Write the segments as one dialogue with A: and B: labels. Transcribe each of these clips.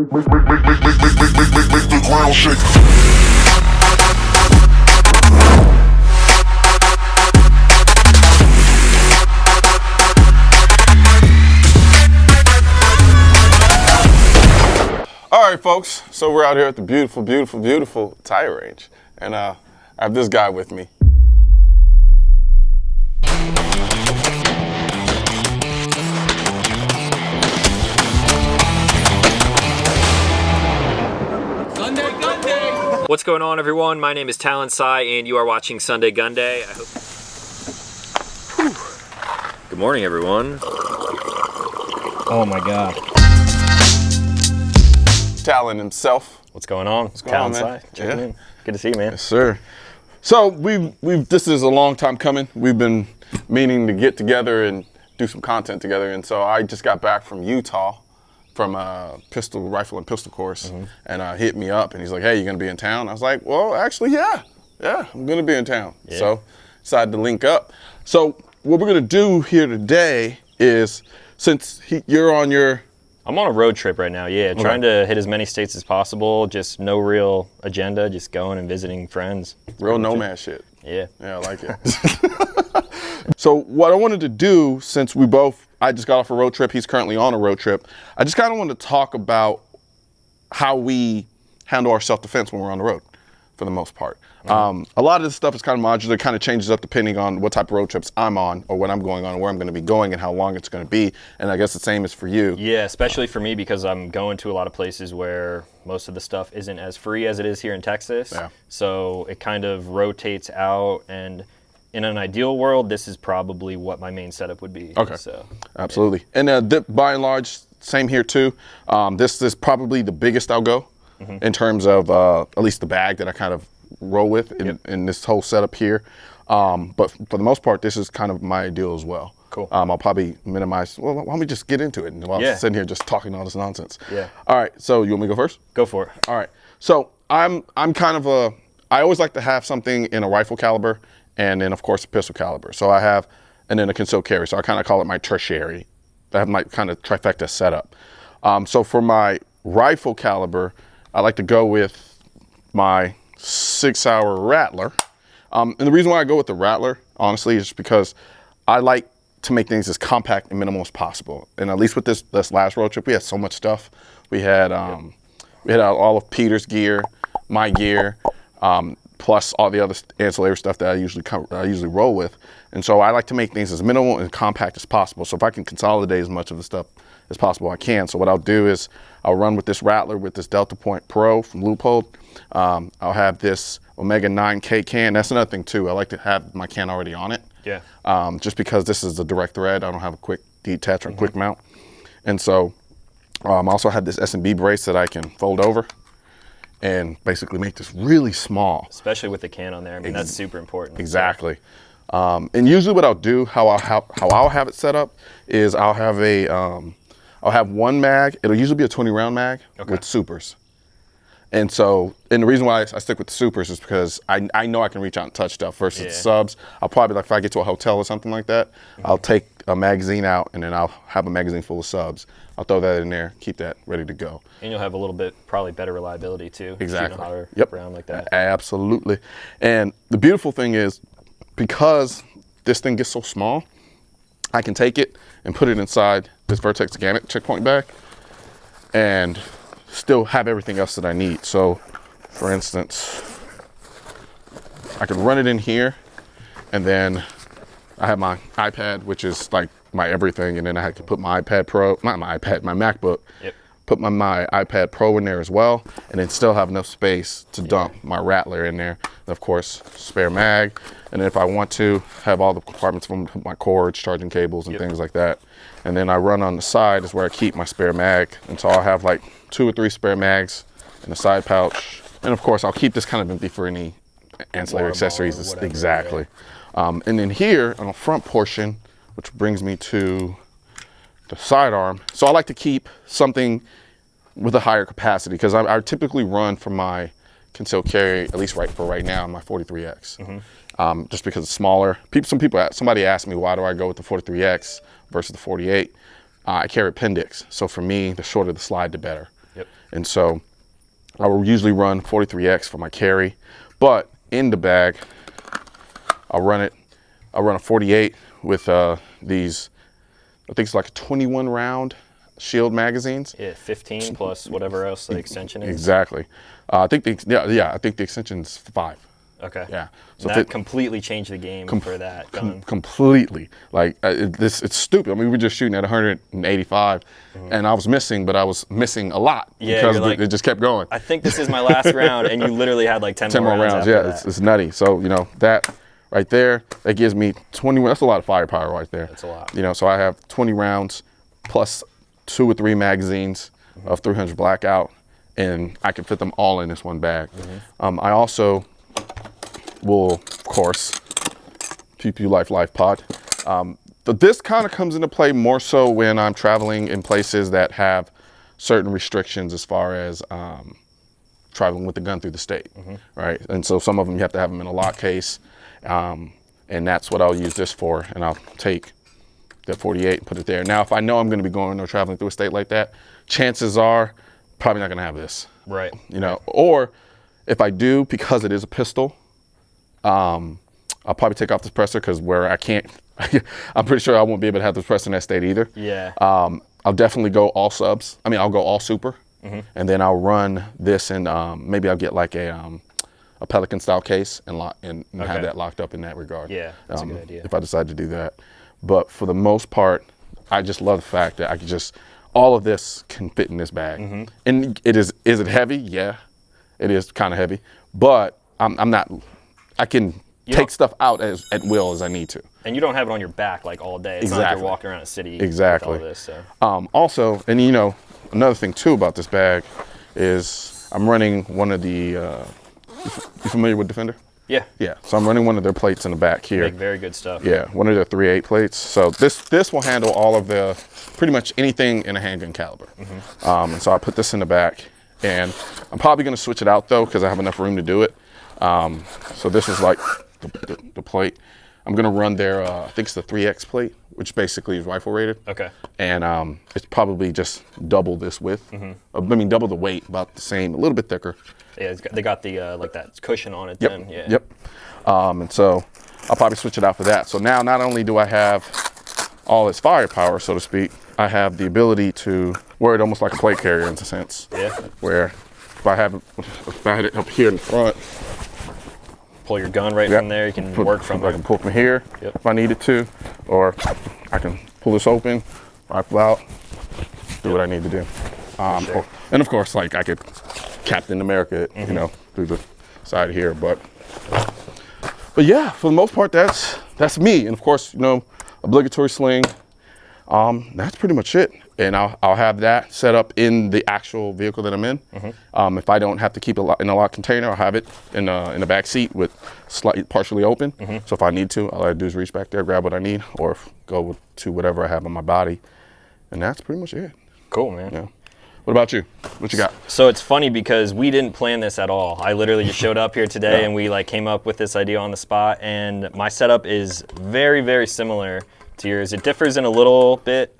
A: Make the ground shake. All right, folks. So we're out here at the beautiful tire range, and I have this guy with me.
B: What's going on, everyone? My name is Talon Sai, and you are watching Sunday Gun Day. Good morning, everyone.
C: Oh my God.
A: Talon himself.
B: What's going on?
A: What's going on, man?
B: Talon Sai, checking in. Good to see you, man.
A: Yes, sir. So this is a long time coming. We've been meaning to get together and do some content together, and so I just got back from Utah, from a rifle and pistol course, and hit me up, and he's like, "Hey, you gonna be in town?" I was like, "Well, actually, yeah, I'm gonna be in town." Yeah. So decided to link up. So what we're gonna do here today is, since you're on your,
B: I'm on a road trip right now. Yeah, trying to hit as many states as possible. Just no real agenda. Just going and visiting friends.
A: Real nomad shit.
B: Yeah.
A: Yeah, I like it. So what I wanted to do, since I just got off a road trip, he's currently on a road trip, I just kind of wanted to talk about how we handle our self-defense when we're on the road, for the most part. A lot of this stuff is kind of modular, kind of changes up depending on what type of road trips I'm on, or what I'm going on, or where I'm going to be going, and how long it's going to be. And I guess the same is for you.
B: Yeah, especially for me, because I'm going to a lot of places where most of the stuff isn't as free as it is here in Texas. Yeah. So it kind of rotates out, and in an ideal world, this is probably what my main setup would be.
A: Okay.
B: So,
A: absolutely. And by and large, same here too. This is probably the biggest I'll go in terms of at least the bag that I kind of roll with in this whole setup here. But for the most part, this is kind of my ideal as well.
B: Cool.
A: I'll probably minimize. Well, why don't we just get into it while I'm sitting here just talking all this nonsense?
B: Yeah.
A: All right. So you want me to go first?
B: Go for it.
A: All right. So I'm kind of I always like to have something in a rifle caliber, and then of course a pistol caliber. So I have, and then a concealed carry. So I kind of call it my tertiary. I have my kind of trifecta setup. So for my rifle caliber, I like to go with my 6-hour Rattler. And the reason why I go with the Rattler, honestly, is because I like to make things as compact and minimal as possible. And at least with this last road trip, we had so much stuff. We had all of Peter's gear, my gear, plus all the other ancillary stuff that I usually roll with. And so I like to make things as minimal and compact as possible. So if I can consolidate as much of the stuff as possible, I can. So what I'll do is I'll run with this Rattler with this Delta Point Pro from Loophole. I'll have this Omega 9K can. That's another thing too. I like to have my can already on it.
B: Yeah.
A: Just because this is a direct thread, I don't have a quick detach or quick mount. And so I also have this S&B brace that I can fold over and basically make this really small.
B: Especially with the can on there. I mean, that's super important.
A: Exactly. And usually what I'll do, how I'll have it set up is I'll have one mag. It'll usually be a 20-round mag with supers. And the reason why I stick with the supers is because I know I can reach out and touch stuff versus the subs. I'll probably, like, if I get to a hotel or something like that, I'll take a magazine out and then I'll have a magazine full of subs. I'll throw that in there, keep that ready to go.
B: And you'll have a little bit, probably better reliability too.
A: Exactly.
B: Shooting a hotter round like that.
A: Absolutely. And the beautiful thing is, because this thing gets so small, I can take it and put it inside this Vertex Gannett checkpoint bag and still have everything else that I need. So, for instance, I can run it in here, and then I have my iPad, which is like my everything, and then I had to put my iPad Pro, my MacBook, put my iPad Pro in there as well, and then still have enough space to dump my Rattler in there. And of course, spare mag, and then if I want to, have all the compartments from my cords, charging cables, and things like that. And then I run on the side is where I keep my spare mag, and so I'll have like 2 or 3 spare mags in the side pouch. And of course, I'll keep this kind of empty for any ancillary accessories. Whatever, exactly. And then here on the front portion, which brings me to the sidearm. So I like to keep something with a higher capacity, because I typically run for my concealed carry, at least right now, my 43X. Just because it's smaller. Somebody asked me, why do I go with the 43X versus the 48? I carry appendix. So for me, the shorter the slide, the better. And so I will usually run 43X for my carry, but in the bag, I'll run a 48 with these, I think it's like 21 round shield magazines.
B: Yeah, 15 plus whatever else the extension is.
A: Exactly. I think I think the extension's 5.
B: Okay.
A: Yeah. So
B: that completely changed the game for that gun.
A: Completely. Like it's stupid. I mean, we were just shooting at 185, and I was missing, but I was missing a lot because it just kept going.
B: I think this is my last round, and you literally had like 10 more rounds.
A: Yeah, it's nutty. So that right there, that gives me 20. That's a lot of firepower right there.
B: That's a lot.
A: So I have 20 rounds plus 2 or 3 magazines of 300 blackout, and I can fit them all in this one bag. I also will, of course, PPU Life Pod. But this kind of comes into play more so when I'm traveling in places that have certain restrictions as far as traveling with the gun through the state, right? And so some of them you have to have them in a lock case, and that's what I'll use this for. And I'll take that 48 and put it there. Now, if I know I'm going to be going or traveling through a state like that, chances are probably not going to have this,
B: right?
A: Or if I do, because it is a pistol, I'll probably take off the suppressor because where I can't, I'm pretty sure I won't be able to have the suppressor in that state either.
B: Yeah.
A: I'll definitely go all subs. I'll go all super, and then I'll run this and maybe I'll get like a Pelican style case and have that locked up in that regard.
B: Yeah, that's a good idea.
A: If I decide to do that. But for the most part, I just love the fact that I can all of this can fit in this bag. And is it heavy? Yeah, it is kind of heavy, but I'm not, I can take stuff out at will as I need to.
B: And you don't have it on your back like all day. It's not like you're walking around a city with all this. So.
A: Also, and another thing too about this bag is I'm running one of the, you familiar with Defender?
B: Yeah.
A: Yeah, so I'm running one of their plates in the back here.
B: Make very good stuff.
A: Yeah, one of their 3.8 plates. So this will handle all of pretty much anything in a handgun caliber. And so I put this in the back, and I'm probably gonna switch it out though because I have enough room to do it. So this is like the plate. I'm gonna run their, I think it's the 3X plate, which basically is rifle rated.
B: Okay.
A: And it's probably just double this width. Double the weight, about the same, a little bit thicker.
B: Yeah, they got the like that cushion on it.
A: Yep.
B: Then. Yeah.
A: Yep. And so I'll probably switch it out for that. So now not only do I have all its firepower, so to speak, I have the ability to wear it almost like a plate carrier in a sense. Yeah. Where if I had it up here in the front,
B: pull your gun right from there. You can work from there.
A: I can pull from here if I needed to, or I can pull this open, rifle out, do what I need to do. And of course, like I could Captain America, through the side here. But yeah, for the most part, that's me. And of course, obligatory sling. That's pretty much it. And I'll have that set up in the actual vehicle that I'm in. If I don't have to keep it in a locked container, I'll have it in the back seat with partially open. So if I need to, all I do is reach back there, grab what I need, or go to whatever I have on my body. And that's pretty much it.
B: Cool, man.
A: Yeah. What about you? What you got?
B: So it's funny because we didn't plan this at all. I literally just showed up here today and we came up with this idea on the spot, and my setup is very, very similar to yours. It differs in a little bit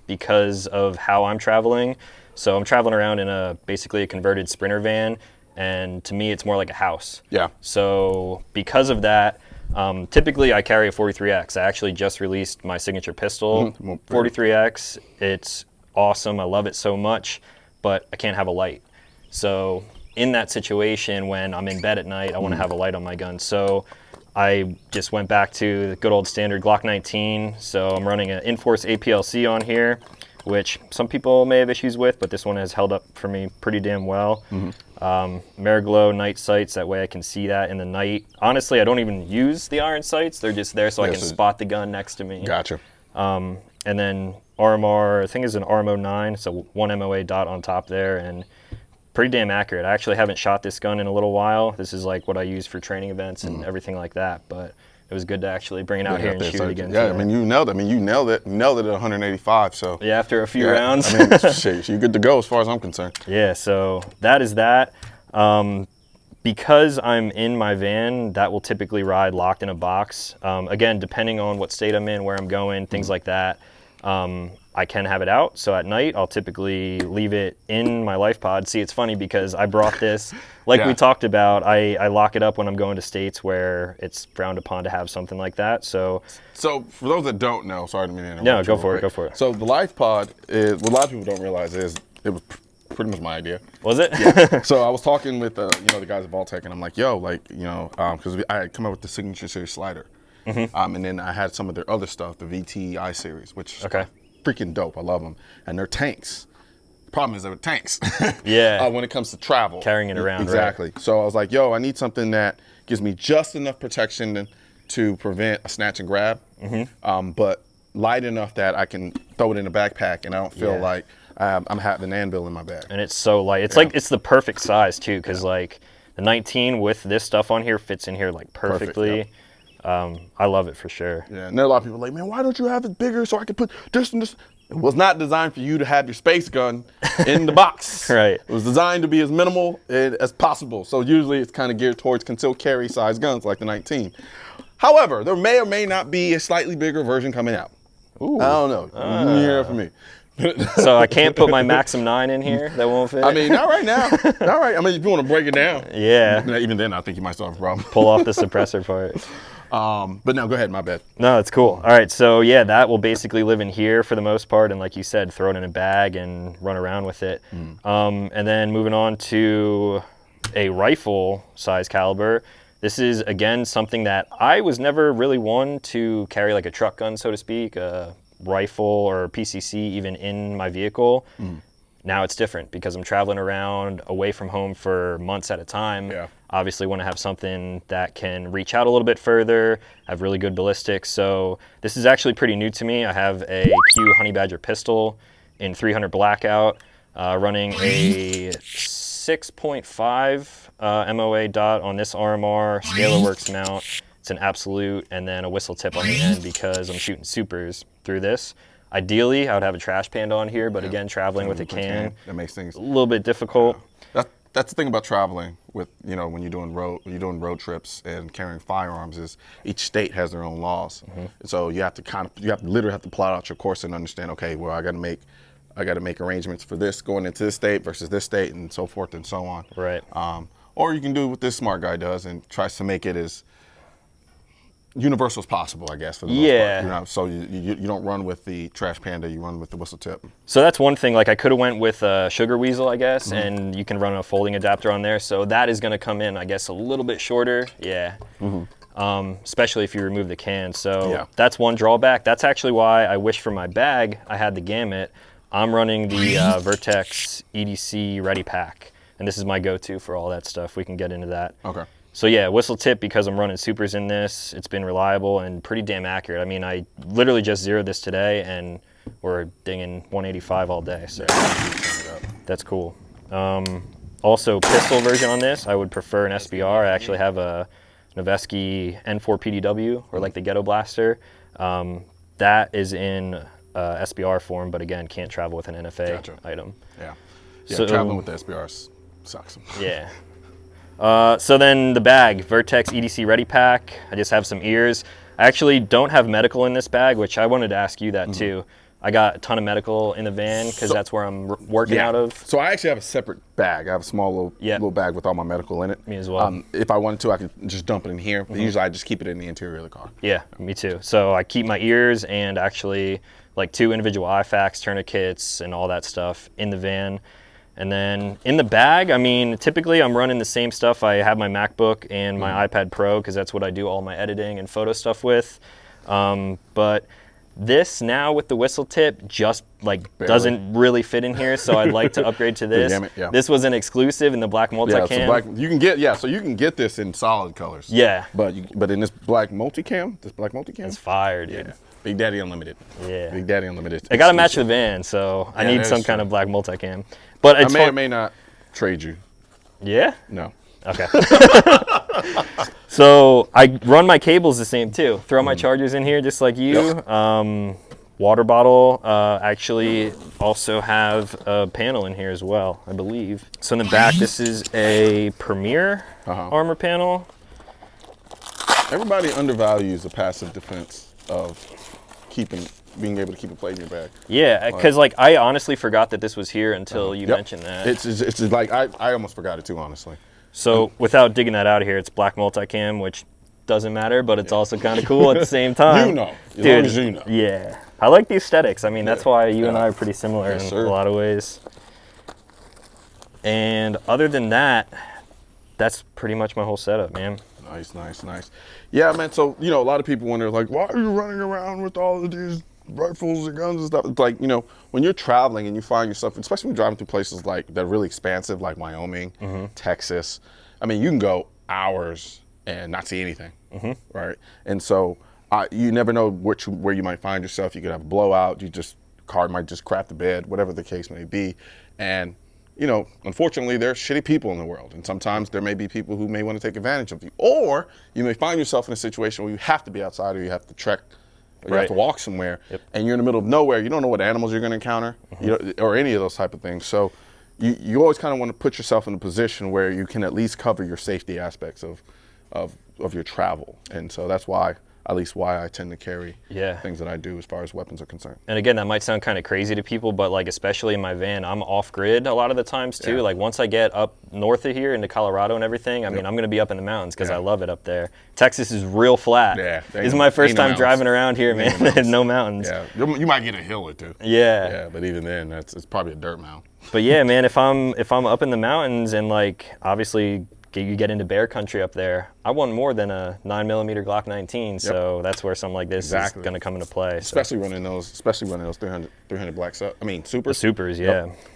B: because of how I'm traveling. So I'm traveling around in basically a converted Sprinter van, and to me it's more like a house. Yeah. So because of that, typically I carry a 43X. I actually just released my signature pistol, 43X. It's awesome. I love it so much, but I can't have a light. So in that situation, when I'm in bed at night, I want to have a light on my gun. So I just went back to the good old standard Glock 19. So I'm running an Inforce APLC on here, which some people may have issues with, but this one has held up for me pretty damn well. Mariglow night sights, that way I can see that in the night. Honestly, I don't even use the iron sights. They're just there so I can spot the gun next to me.
A: Gotcha.
B: And then RMR, I think it's an RMO 9, so 1 MOA dot on top there, and pretty damn accurate. I actually haven't shot this gun in a little while. This is like what I use for training events and everything like that, but it was good to actually bring it out here and shoot it again.
A: Yeah, today. You nailed it. You nailed it at 185, so.
B: Yeah, after a few rounds.
A: Shit, you're good to go as far as I'm concerned.
B: Yeah, so that is that. Because I'm in my van, that will typically ride locked in a box. Again, depending on what state I'm in, where I'm going, things like that. I can have it out. So at night, I'll typically leave it in my life pod. See, it's funny because I brought this, like we talked about, I lock it up when I'm going to states where it's frowned upon to have something like that. So
A: for those that don't know, sorry to interrupt.
B: No, go for it, go for it.
A: So the life pod is, what a lot of people don't realize is, it was pretty much my idea.
B: Was it?
A: Yeah. So I was talking with the guys at Vaultec, and I'm like, yo, like, because I had come up with the Signature Series slider. And then I had some of their other stuff, the VTI series, which is freaking dope. I love them. And they're tanks. The problem is they're tanks.
B: Yeah.
A: When it comes to travel.
B: Carrying it around,
A: exactly.
B: Right.
A: So I was like, yo, I need something that gives me just enough protection to prevent a snatch and grab, but light enough that I can throw it in a backpack and I don't feel like I'm having an anvil in my bag.
B: And it's so light. It's like, it's the perfect size too, because like the 19 with this stuff on here fits in here like perfectly. I love it for sure.
A: Yeah, and there are a lot of people like, man, why don't you have it bigger so I can put this and this? It was not designed for you to have your space gun in the box.
B: Right.
A: It was designed to be as minimal as possible. So usually it's kind of geared towards concealed carry size guns like the 19. However, there may or may not be a slightly bigger version coming out.
B: Ooh.
A: I don't know. You hear it from me.
B: So I can't put my Maxim 9 in here? That won't fit?
A: I mean, not right now. Not right. I mean, if you want to break it down.
B: Yeah.
A: Even then, I think you might still have a problem.
B: Pull off the suppressor part.
A: But no, go ahead. My bad.
B: No, it's cool. All right. So yeah, that will basically live in here for the most part. And like you said, throw it in a bag and run around with it. And then moving on to a rifle size caliber. This is, again, something that I was never really one to carry like a truck gun, so to speak, a rifle or PCC even in my vehicle. Now it's different because I'm traveling around away from home for months at a time.
A: Yeah.
B: Obviously want to have something that can reach out a little bit further, have really good ballistics. So this is actually pretty new to me. I have a Q Honey Badger pistol in 300 blackout, running a 6.5 MOA dot on this RMR, Scalar Works mount. It's an absolute, and then a whistle tip on the end because I'm shooting supers through this. Ideally, I would have a trash panda on here, but again, traveling with a can,
A: that makes things
B: a little bit difficult.
A: That's the thing about traveling with, when you're doing road trips and carrying firearms is each state has their own laws. So you have to literally have to plot out your course and understand, okay, well, I got to make arrangements for this going into this state versus this state and so forth and so on.
B: Right.
A: Or you can do what this smart guy does and tries to make it as universal as possible, I guess, for the most part. So you don't run with the trash panda, you run with the whistle tip.
B: So that's one thing. Like I could have went with a sugar weasel, I guess, and you can run a folding adapter on there. So that is going to come in, I guess, a little bit shorter. Yeah. Especially if you remove the can. So that's one drawback. That's actually why I wish for my bag I had the gamut. I'm running the Vertex EDC Ready Pack, and this is my go-to for all that stuff. We can get into that.
A: Okay.
B: So yeah, whistle tip because I'm running supers in this. It's been reliable and pretty damn accurate. I mean, I literally just zeroed this today, and we're dinging 185 all day. So that's cool. Also, pistol version on this, I would prefer an SBR. I actually have a Noveske N4 PDW, or like the Ghetto Blaster. That is in SBR form, but again, can't travel with an NFA item.
A: Yeah,
B: So,
A: traveling with the SBRs sucks.
B: Yeah. So then the bag, Vertex EDC Ready Pack. I just have some ears. I actually don't have medical in this bag, which I wanted to ask you that too. I got a ton of medical in the van because that's where I'm working out of.
A: So I actually have a separate bag. I have a small little bag with all my medical in it.
B: Me as well.
A: If I wanted to, I can just dump it in here. But usually I just keep it in the interior of the car.
B: Yeah, me too. So I keep my ears and actually like 2 individual IFAKs, tourniquets, and all that stuff in the van. And then in the bag, I mean, typically I'm running the same stuff. I have my MacBook and my iPad Pro because that's what I do all my editing and photo stuff with. But this now with the whistle tip just like doesn't really fit in here, so I'd like to upgrade to this. This was an exclusive in the black multicam.
A: You can get this in solid colors.
B: Yeah.
A: But in this black multicam,
B: it's fire, dude.
A: Yeah. Big Daddy Unlimited.
B: Yeah.
A: Big Daddy Unlimited.
B: I gotta match the van, so I need some kind of black multicam. But it's
A: I may or may not trade you.
B: Yeah?
A: No.
B: Okay. So I run my cables the same too. Throw my chargers in here just like you. Water bottle. Actually also have a panel in here as well, I believe. So in the back, this is a Premier armor panel.
A: Everybody undervalues the passive defense of keeping being able to keep a plate in your bag.
B: Yeah, because like I honestly forgot that this was here until you mentioned that.
A: It's like I almost forgot it too, honestly.
B: So without digging that out of here, it's black multicam, which doesn't matter, but it's also kind of cool at the same time.
A: You know, as
B: dude.
A: long as you know.
B: Yeah, I like the aesthetics. I mean, that's why you and I are pretty similar in a lot of ways. And other than that, that's pretty much my whole setup, man.
A: Nice. Yeah, man. So a lot of people wonder, like, why are you running around with all of these rifles and guns and stuff? It's like, when you're traveling and you find yourself, especially when you're driving through places like that are really expansive, like Wyoming, Texas. I mean, you can go hours and not see anything, right? And so you never know where you might find yourself. You could have a blowout. Car might just crap the bed, whatever the case may be. And unfortunately, there are shitty people in the world, and sometimes there may be people who may want to take advantage of you. Or you may find yourself in a situation where you have to be outside, or you have to trek, or you have to walk somewhere, and you're in the middle of nowhere. You don't know what animals you're going to encounter, or any of those type of things. So you always kind of want to put yourself in a position where you can at least cover your safety aspects of your travel. And so that's why I tend to carry things that I do as far as weapons are concerned.
B: And again, that might sound kind of crazy to people, but like especially in my van, I'm off grid a lot of the times too. Like once I get up north of here into Colorado and everything, I mean, I'm going to be up in the mountains because I love it up there. Texas is real flat. This is my first time driving around here, man. There's no mountains.
A: Yeah, you might get a hill or two.
B: Yeah,
A: but even then, it's probably a dirt mound.
B: But yeah, man, if I'm up in the mountains and like obviously you get into bear country up there, I want more than a 9mm Glock 19, so that's where something like this is going to come into play.
A: Especially running those 300 black supers. The
B: supers,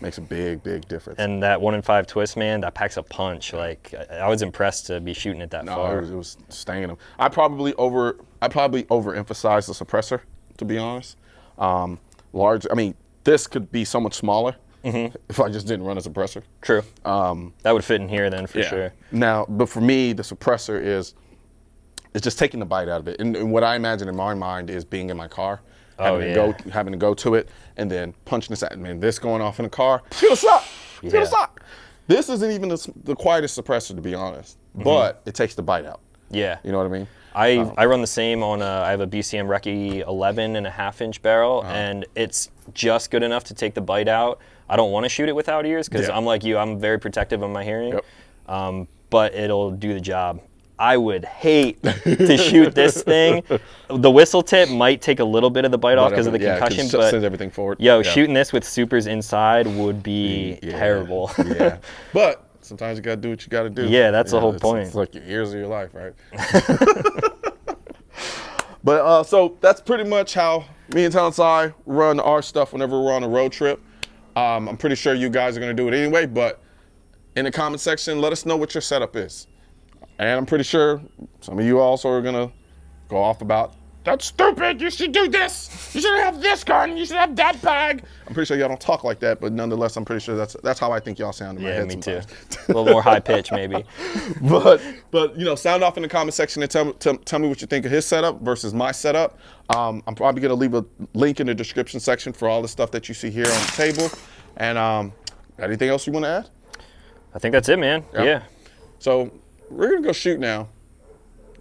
A: makes a big difference.
B: And that 1-in-5 twist, man, that packs a punch. Like I was impressed to be shooting it that far.
A: No, it was staying them. I probably overemphasized the suppressor, to be honest. This could be so much smaller. If I just didn't run a suppressor.
B: True. That would fit in here then for sure.
A: Now, but for me, the suppressor is just taking the bite out of it. And what I imagine in my mind is being in my car, having to go to it, and then punching this at this going off in the car. It's gonna suck. This isn't even the quietest suppressor, to be honest, but it takes the bite out.
B: Yeah.
A: You know what I mean?
B: I run the same on I have a BCM Recce 11.5-inch barrel, and it's just good enough to take the bite out. I don't want to shoot it without ears because I'm like you, I'm very protective of my hearing, but it'll do the job. I would hate to shoot this thing. The whistle tip might take a little bit of the bite off because of the concussion, but
A: sends everything forward.
B: Shooting this with supers inside would be terrible.
A: But sometimes you gotta do what you gotta do.
B: Yeah, that's the whole point.
A: It's like your ears are your life, right? But so that's pretty much how me and Talon Sai run our stuff whenever we're on a road trip. I'm pretty sure you guys are gonna do it anyway, but in the comment section, let us know what your setup is. And I'm pretty sure some of you also are gonna go off about, that's stupid, you should do this, you should have this gun, you should have that bag. I'm pretty sure y'all don't talk like that, but nonetheless, I'm pretty sure that's how I think y'all sound in my head sometimes.
B: Me too. A little more high pitch maybe.
A: But sound off in the comment section and tell me what you think of his setup versus my setup. I'm probably gonna leave a link in the description section for all the stuff that you see here on the table. And anything else you wanna add?
B: I think that's it, man. Yeah.
A: So we're gonna go shoot now.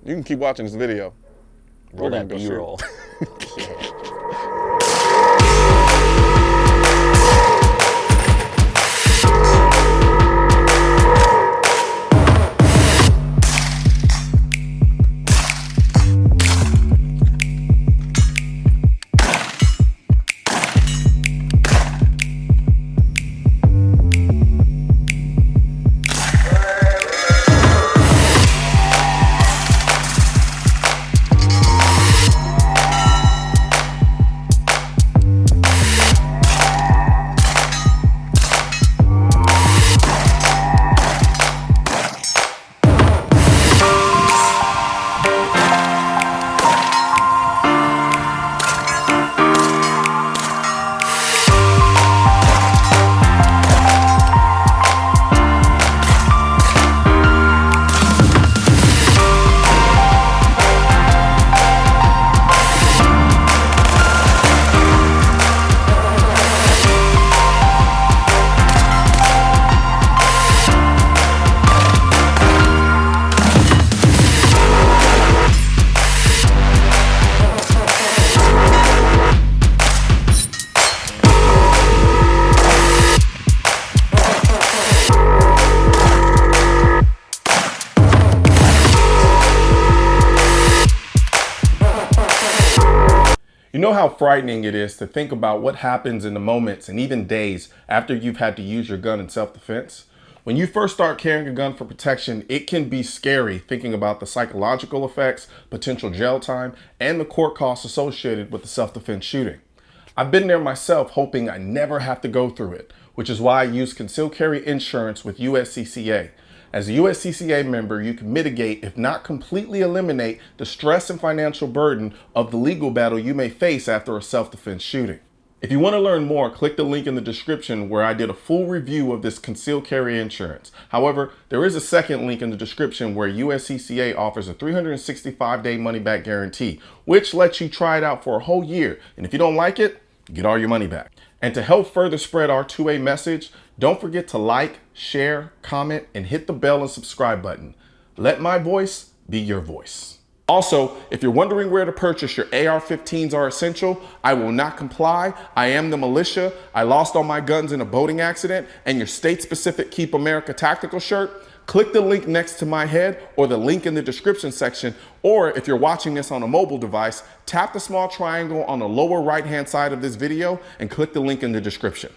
A: You can keep watching this video.
B: Roll that B-roll.
D: know how frightening it is to think about what happens in the moments and even days after you've had to use your gun in self-defense. When you first start carrying a gun for protection, it can be scary thinking about the psychological effects, potential jail time, and the court costs associated with the self-defense shooting. I've been there myself, hoping I never have to go through it, which is why I use concealed carry insurance with USCCA. As a USCCA member, you can mitigate, if not completely eliminate, the stress and financial burden of the legal battle you may face after a self-defense shooting. If you want to learn more, click the link in the description where I did a full review of this concealed carry insurance. However, there is a second link in the description where USCCA offers a 365-day money-back guarantee, which lets you try it out for a whole year. And if you don't like it, you get all your money back. And to help further spread our two-way message, don't forget to like, share, comment, and hit the bell and subscribe button. Let my voice be your voice. Also, if you're wondering where to purchase your AR-15s are essential, I will not comply, I am the militia, I lost all my guns in a boating accident, and your state-specific Keep America tactical shirt, click the link next to my head or the link in the description section, or if you're watching this on a mobile device, tap the small triangle on the lower right-hand side of this video and click the link in the description.